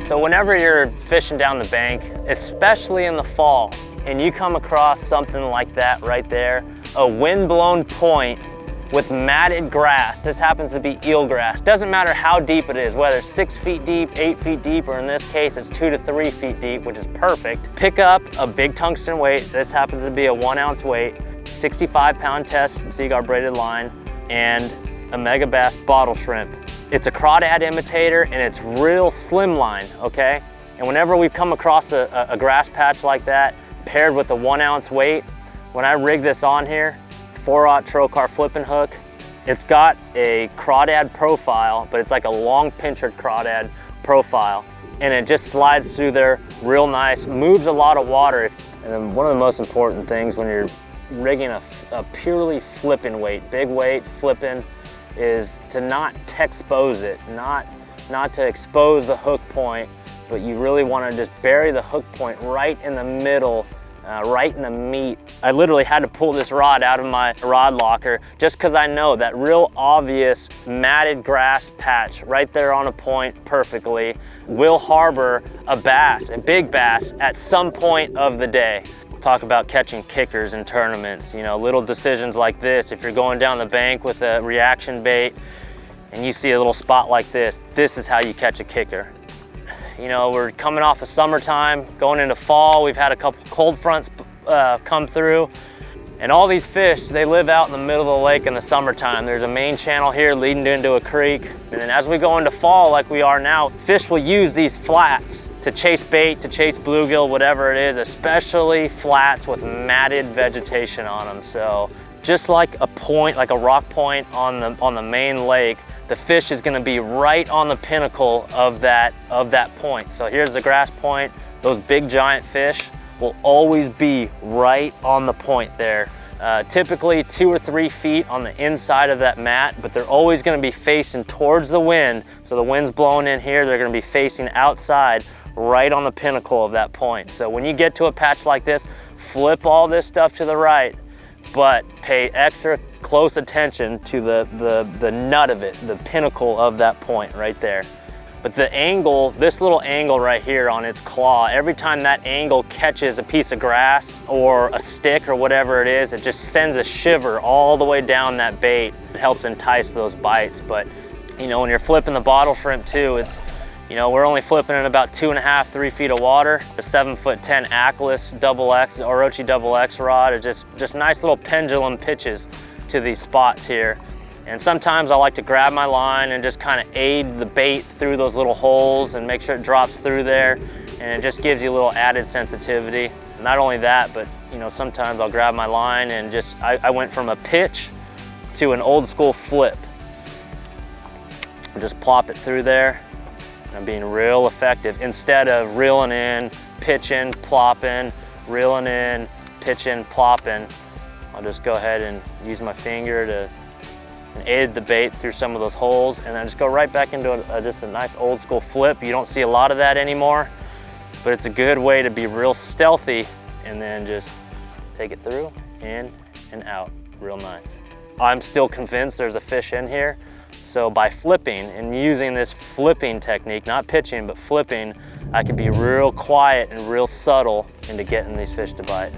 So whenever you're fishing down the bank, especially in the fall, and you come across something like that right there, a windblown point with matted grass. This happens to be eelgrass. Doesn't matter how deep it is, whether it's 6 feet deep, 8 feet deep, or in this case, it's 2 to 3 feet deep, which is perfect. Pick up a big tungsten weight. This happens to be a 1 ounce weight, 65-pound test seaguar braided line, and a Megabass bottle shrimp. It's a crawdad imitator and it's real slim line, okay? And whenever we come across a grass patch like that, paired with a 1 ounce weight, when I rig this on here, 4/0 trocar flipping hook, it's got a crawdad profile, but it's like a long pinchered crawdad profile. And it just slides through there real nice, moves a lot of water. And then one of the most important things when you're rigging a purely flipping weight, big weight, flipping, is to not texpose it, not to expose the hook point, but you really want to just bury the hook point right in the middle, right in the meat. I literally had to pull this rod out of my rod locker just because I know that real obvious matted grass patch right there on a point perfectly will harbor a bass, a big bass, at some point of the day. Talk about catching kickers in tournaments, you know, little decisions like this. If you're going down the bank with a reaction bait and you see a little spot like this is how you catch a kicker. You know, we're coming off of summertime, going into fall. We've had a couple cold fronts come through, and all these fish, they live out in the middle of the lake in the summertime. There's a main channel here leading into a creek. And then as we go into fall like we are now, fish will use these flats to chase bait, to chase bluegill, whatever it is, especially flats with matted vegetation on them. So just like a point, like a rock point on the main lake, the fish is gonna be right on the pinnacle of that point. So here's the grass point. Those big giant fish will always be right on the point there. Typically 2 or 3 feet on the inside of that mat, but they're always gonna be facing towards the wind. So the wind's blowing in here, they're gonna be facing outside, right on the pinnacle of that point. So when you get to a patch like this, flip all this stuff to the right, but pay extra close attention to the nut of it, the pinnacle of that point right there. But the angle, this little angle right here on its claw, every time that angle catches a piece of grass or a stick or whatever it is, it just sends a shiver all the way down that bait. It helps entice those bites. But you know, when you're flipping the bottle shrimp too, it's, you know, we're only flipping in about 2.5, 3 feet of water. The 7'10" Ackless XX, Orochi XX rod is just nice little pendulum pitches to these spots here. And sometimes I like to grab my line and just kind of aid the bait through those little holes and make sure it drops through there. And it just gives you a little added sensitivity. Not only that, but you know, sometimes I'll grab my line and just, I went from a pitch to an old school flip. Just plop it through there. I'm being real effective instead of reeling in, pitching, plopping, reeling in, pitching, plopping. I'll just go ahead and use my finger to aid the bait through some of those holes, and then just go right back into just a nice old school flip. You don't see a lot of that anymore, but it's a good way to be real stealthy and then just take it through, in and out, real nice. I'm still convinced there's a fish in here. So by flipping and using this flipping technique, not pitching, but flipping, I can be real quiet and real subtle into getting these fish to bite.